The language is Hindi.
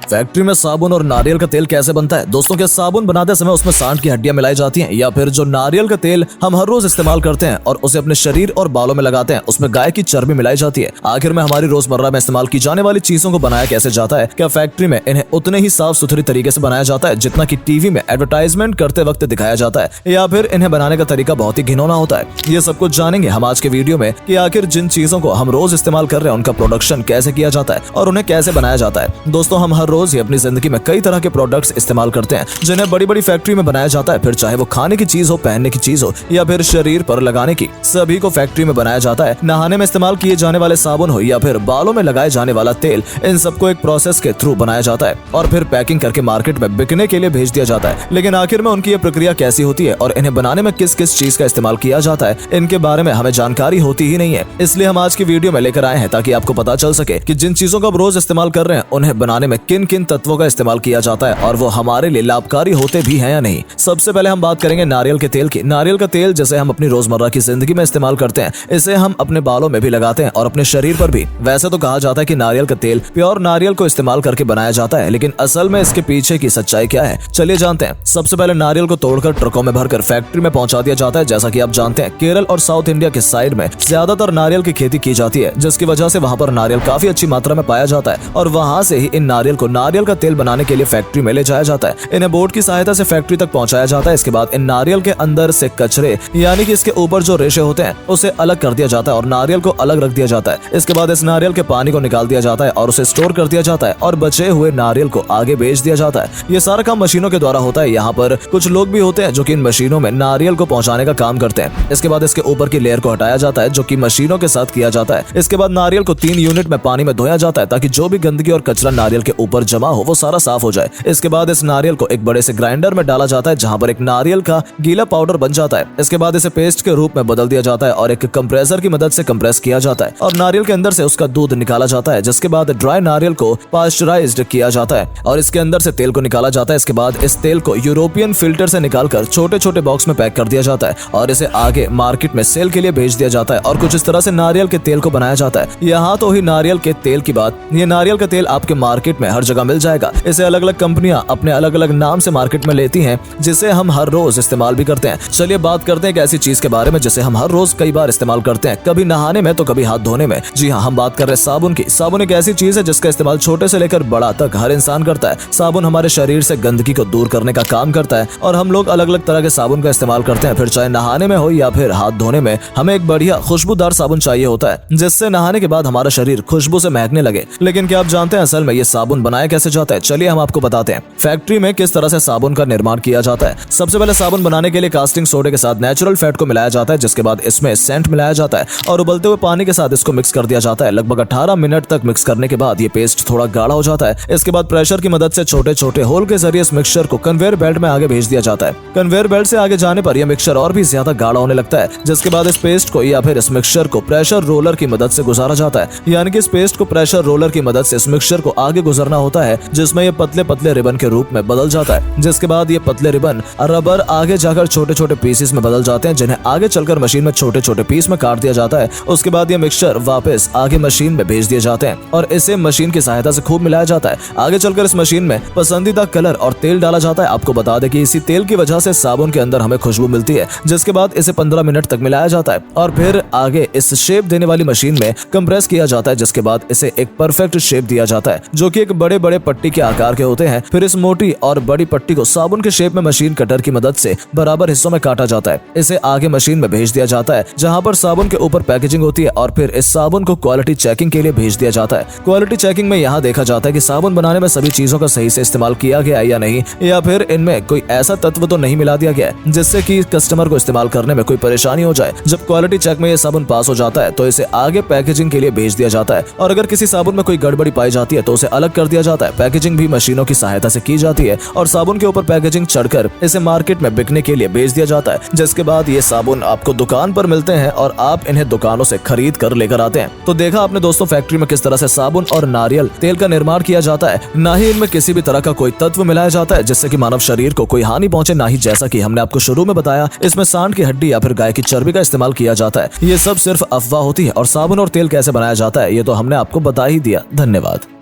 फैक्ट्री में साबुन और नारियल का तेल कैसे बनता है? दोस्तों, क्या साबुन बनाते समय उसमें सांड की हड्डियां मिलाई जाती हैं, या फिर जो नारियल का तेल हम हर रोज इस्तेमाल करते हैं और उसे अपने शरीर और बालों में लगाते हैं उसमें गाय की चर्बी मिलाई जाती है? आखिर में हमारी रोजमर्रा में इस्तेमाल की जाने वाली चीजों को बनाया कैसे जाता है? क्या फैक्ट्री में इन्हें उतने ही साफ सुथरी तरीके से बनाया जाता है जितना की टीवी में एडवर्टाइजमेंट करते वक्त दिखाया जाता है, या फिर इन्हें बनाने का तरीका बहुत ही घिनौना होता है? ये सब कुछ जानेंगे हम आज के वीडियो में कि आखिर जिन चीजों को हम रोज इस्तेमाल कर रहे हैं उनका प्रोडक्शन कैसे किया जाता है और उन्हें कैसे बनाया जाता है। दोस्तों, हम हर रोज ही अपनी जिंदगी में कई तरह के प्रोडक्ट्स इस्तेमाल करते हैं जिन्हें बड़ी बड़ी फैक्ट्री में बनाया जाता है, फिर चाहे वो खाने की चीज हो, पहनने की चीज हो, या फिर शरीर पर लगाने की, सभी को फैक्ट्री में बनाया जाता है। नहाने में इस्तेमाल किए जाने वाले साबुन हो या फिर बालों में लगाए जाने वाला तेल, इन सबको एक प्रोसेस के थ्रू बनाया जाता है और फिर पैकिंग करके मार्केट में बिकने के लिए भेज दिया जाता है। लेकिन आखिर में उनकी ये प्रक्रिया कैसी होती है और इन्हें बनाने में किस किस चीज का इस्तेमाल किया जाता है, इनके बारे में हमें जानकारी होती ही नहीं है। इसलिए हम आज की वीडियो में लेकर आए हैं ताकि आपको पता चल सके कि जिन चीजों का आप रोज इस्तेमाल कर रहे हैं उन्हें बनाने में किन किन तत्वों का इस्तेमाल किया जाता है और वो हमारे लिए लाभकारी होते भी हैं या नहीं। सबसे पहले हम बात करेंगे नारियल के तेल की। नारियल का तेल जैसे हम अपनी रोजमर्रा की जिंदगी में इस्तेमाल करते हैं, इसे हम अपने बालों में भी लगाते हैं और अपने शरीर पर भी। वैसे तो कहा जाता है कि नारियल का तेल प्योर नारियल को इस्तेमाल करके बनाया जाता है, लेकिन असल में इसके पीछे की सच्चाई क्या है, चलिए जानते हैं। सबसे पहले नारियल को तोड़कर ट्रकों में भरकर फैक्ट्री में पहुंचा दिया जाता है। जैसा कि आप जानते हैं, केरल और साउथ इंडिया के साइड में ज्यादातर नारियल की खेती की जाती है, जिसकी वजह से वहां पर नारियल काफी अच्छी मात्रा में पाया जाता है और वहां से ही इन नारियल को नारियल का तेल बनाने के लिए फैक्ट्री में ले जाया जाता है। इन्हें बोट की सहायता से फैक्ट्री तक पहुंचाया जाता है। इसके बाद इन नारियल के अंदर से कचरे यानी कि इसके ऊपर जो रेशे होते हैं उसे अलग कर दिया जाता है और नारियल को अलग रख दिया जाता है। इसके बाद इस नारियल के पानी को निकाल दिया जाता है और उसे स्टोर कर दिया जाता है और बचे हुए नारियल को आगे बेच दिया जाता है। ये सारा काम मशीनों के द्वारा होता है। यहाँ पर कुछ लोग भी होते हैं जो कि इन मशीनों में नारियल को पहुंचाने का काम करते हैं। इसके बाद इसके ऊपर की लेयर को हटाया जाता है जो कि मशीनों के साथ किया जाता है। इसके बाद नारियल को 3 यूनिट में पानी में धोया जाता है ताकि जो भी गंदगी और कचरा नारियल के ऊपर जमा हो वो सारा साफ हो जाए। इसके बाद इस नारियल को एक बड़े से ग्राइंडर में डाला जाता है जहां पर एक नारियल का गीला पाउडर बन जाता है। इसके बाद इसे पेस्ट के रूप में बदल दिया जाता है और एक कंप्रेसर की मदद से कंप्रेस किया जाता है और नारियल के अंदर से उसका दूध निकाला जाता है। जिसके बाद ड्राई नारियल को पास्चराइज्ड किया जाता है और इसके अंदर से तेल को निकाला जाता है। इसके बाद इस तेल को यूरोपियन फिल्टर से निकालकर छोटे छोटे बॉक्स में पैक कर दिया जाता है और इसे आगे मार्केट में सेल के लिए भेज दिया जाता है और कुछ इस तरह से नारियल के तेल को बनाया जाता है। यहाँ तो ही नारियल के तेल की बात, ये नारियल का तेल आपके मार्केट में हर जगह मिल जाएगा। इसे अलग अलग कंपनियां अपने अलग अलग नाम से मार्केट में लेती हैं जिसे हम हर रोज इस्तेमाल भी करते हैं। चलिए बात करते हैं एक ऐसी चीज के बारे में जिसे हम हर रोज कई बार इस्तेमाल करते हैं, कभी नहाने में तो कभी हाथ धोने में। जी हाँ, हम बात कर रहे हैं साबुन की। साबुन एक ऐसी चीज है जिसका इस्तेमाल छोटे से लेकर बड़ा तक हर इंसान करता है। साबुन हमारे शरीर से गंदगी को दूर करने का काम करता है और हम लोग अलग अलग तरह के साबुन का इस्तेमाल करते हैं। फिर चाहे नहाने में हो या फिर हाथ धोने में, हमें एक बढ़िया खुशबूदार साबुन चाहिए होता है जिससे नहाने के बाद हमारा शरीर खुशबू से महकने लगे। लेकिन क्या आप जानते हैं असल में ये साबुन बनाया कैसे जाता है? चलिए हम आपको बताते हैं फैक्ट्री में किस तरह से साबुन का निर्माण किया जाता है। सबसे पहले साबुन बनाने के लिए कास्टिंग सोडे के साथ नेचुरल फैट को मिलाया जाता है, जिसके बाद इसमें सेंट मिलाया जाता है और उबलते हुए पानी के साथ इसको मिक्स कर दिया जाता है। लगभग 18 मिनट तक मिक्स करने के बाद ये पेस्ट थोड़ा गाढ़ा हो जाता है। इसके बाद प्रेशर की मदद से छोटे छोटे होल के जरिए इस मिक्सचर को कन्वेयर बेल्ट में आगे भेज दिया जाता है। कन्वेयर बेल्ट से आगे जाने पर यह मिक्सचर और भी ज्यादा गाढ़ा होने लगता है, जिसके बाद इस पेस्ट को या फिर इस मिक्सचर को प्रेशर रोलर की मदद से गुजारा जाता है। यानी कि इस पेस्ट को प्रेशर रोलर की मदद से इस मिक्सचर को आगे गुजरना होता है जिसमें ये पतले पतले रिबन के रूप में बदल जाता है। जिसके बाद ये पतले रिबन रबर आगे जाकर छोटे छोटे पीसेस में बदल जाते हैं जिन्हें आगे चलकर मशीन में छोटे छोटे पीस में काट दिया जाता है। उसके बाद ये मिक्सचर वापस आगे मशीन में भेज दिए जाते हैं और इसे मशीन की सहायता से खूब मिलाया जाता है। आगे चलकर इस मशीन में पसंदीदा कलर और तेल डाला जाता है। आपको बता दें कि इसी तेल की वजह से साबुन के अंदर हमें खुशबू मिलती है। जिसके बाद इसे 15 मिनट तक मिलाया जाता है और फिर आगे इस शेप देने वाली मशीन में कंप्रेस किया जाता है। जिसके बाद इसे एक परफेक्ट शेप दिया जाता है जो कि एक बड़े बड़े पट्टी के आकार के होते हैं। फिर इस मोटी और बड़ी पट्टी को साबुन के शेप में मशीन कटर की मदद से बराबर हिस्सों में काटा जाता है। इसे आगे मशीन में भेज दिया जाता है जहां पर साबुन के ऊपर पैकेजिंग होती है और फिर इस साबुन को क्वालिटी चेकिंग के लिए भेज दिया जाता है। क्वालिटी चेकिंग में यहाँ देखा जाता है कि साबुन बनाने में सभी चीजों का सही से इस्तेमाल किया गया है या नहीं, या फिर इनमें कोई ऐसा तत्व तो नहीं मिला दिया गया है जिससे कि कस्टमर को इस्तेमाल करने में कोई परेशानी हो जाए। जब क्वालिटी चेक में ये साबुन पास हो जाता है तो इसे आगे पैकेजिंग के लिए भेज दिया जाता है और अगर किसी साबुन में कोई गड़बड़ी पाई जाती है तो उसे अलग कर दिया जाता है। पैकेजिंग भी मशीनों की सहायता से की जाती है और साबुन के ऊपर पैकेजिंग चढ़कर इसे मार्केट में बिकने के लिए भेज दिया जाता है। जिसके बाद ये साबुन आपको दुकान पर मिलते हैं और आप इन्हें दुकानों से खरीद कर लेकर आते हैं। तो देखा आपने दोस्तों फैक्ट्री में किस तरह से साबुन और नारियल तेल का निर्माण किया जाता है। ना ही इनमें किसी भी तरह का कोई तत्व मिलाया जाता है जिससे कि मानव शरीर को कोई हानि पहुंचे, ना ही जैसा कि हमने आपको शुरू में बताया इसमें सांड की हड्डी या फिर गाय की चर्बी का इस्तेमाल किया जाता है। ये सब सिर्फ अफवाह होती है और साबुन और तेल कैसे बनाया जाता है ये तो हमने आपको बता ही दिया। धन्यवाद।